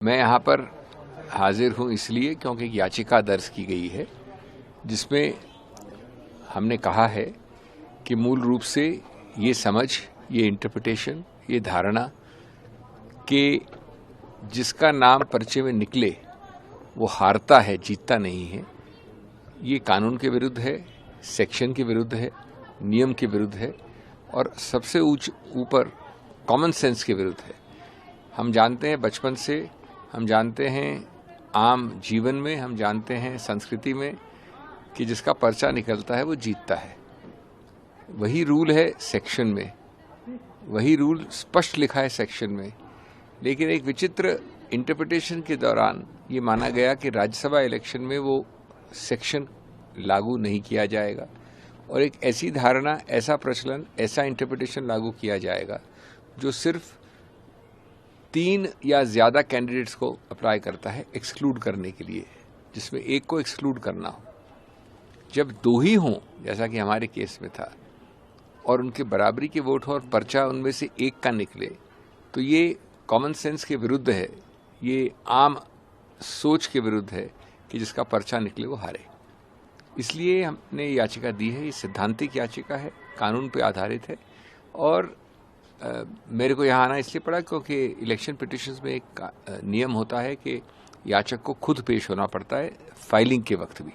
मैं यहाँ पर हाजिर हूँ इसलिए क्योंकि एक याचिका दर्ज की गई है जिसमें हमने कहा है कि मूल रूप से ये समझ, ये इंटरप्रिटेशन, ये धारणा कि जिसका नाम पर्चे में निकले वो हारता है, जीतता नहीं है, ये कानून के विरुद्ध है, सेक्शन के विरुद्ध है, नियम के विरुद्ध है और सबसे ऊपर कॉमन सेंस के विरुद्ध है। हम जानते हैं बचपन से, हम जानते हैं आम जीवन में, हम जानते हैं संस्कृति में कि जिसका पर्चा निकलता है वो जीतता है। वही रूल है सेक्शन में, वही रूल स्पष्ट लिखा है सेक्शन में, लेकिन एक विचित्र इंटरप्रिटेशन के दौरान ये माना गया कि राज्यसभा इलेक्शन में वो सेक्शन लागू नहीं किया जाएगा और एक ऐसी धारणा, ऐसा प्रचलन, ऐसा इंटरप्रिटेशन लागू किया जाएगा जो सिर्फ 3 या ज्यादा कैंडिडेट्स को अप्लाई करता है एक्सक्लूड करने के लिए, जिसमें एक को एक्सक्लूड करना हो। जब 2 ही हों, जैसा कि हमारे केस में था, और उनके बराबरी के वोट हो और पर्चा उनमें से एक का निकले, तो ये कॉमन सेंस के विरुद्ध है, ये आम सोच के विरुद्ध है कि जिसका पर्चा निकले वो हारे। इसलिए हमने याचिका दी है। ये सैद्धांतिक याचिका है, कानून पर आधारित है और मेरे को यहाँ आना इसलिए पड़ा क्योंकि इलेक्शन पिटिशंस में एक नियम होता है कि याचक को खुद पेश होना पड़ता है फाइलिंग के वक्त भी,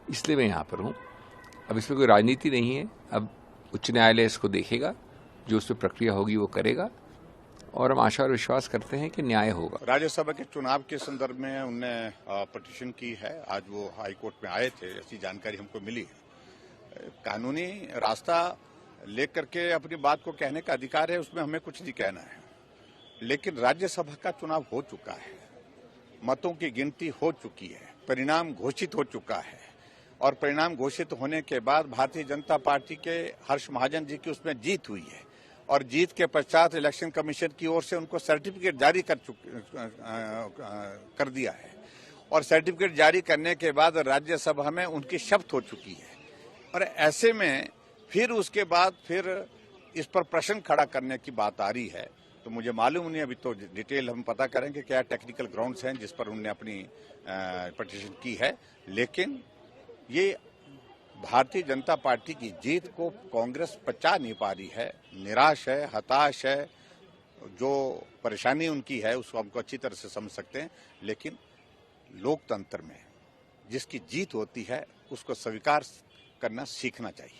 इसलिए मैं यहाँ पर हूँ। अब इसमें कोई राजनीति नहीं है। अब उच्च न्यायालय इसको देखेगा, जो उस पर प्रक्रिया होगी वो करेगा और हम आशा और विश्वास करते हैं कि न्याय होगा। राज्यसभा के चुनाव के संदर्भ में उनने पिटिशन की है। आज वो हाई कोर्ट में आए थे, ऐसी जानकारी हमको मिली है। कानूनी रास्ता लेकर के अपनी बात को कहने का अधिकार है, उसमें हमें कुछ नहीं कहना है। लेकिन राज्यसभा का चुनाव हो चुका है, मतों की गिनती हो चुकी है, परिणाम घोषित हो चुका है और परिणाम घोषित होने के बाद भारतीय जनता पार्टी के हर्ष महाजन जी की उसमें जीत हुई है और जीत के पश्चात इलेक्शन कमीशन की ओर से उनको सर्टिफिकेट जारी कर दिया है और सर्टिफिकेट जारी करने के बाद राज्यसभा में उनकी शपथ हो चुकी है। और ऐसे में फिर उसके बाद फिर इस पर प्रश्न खड़ा करने की बात आ रही है, तो मुझे मालूम नहीं, अभी तो डिटेल हम पता करेंगे क्या टेक्निकल ग्राउंड्स हैं जिस पर उन्होंने अपनी पिटीशन की है। लेकिन ये भारतीय जनता पार्टी की जीत को कांग्रेस पचा नहीं पा रही है, निराश है, हताश है। जो परेशानी उनकी है उसको हमको अच्छी तरह से समझ सकते हैं, लेकिन लोकतंत्र में जिसकी जीत होती है उसको स्वीकार करना सीखना चाहिए।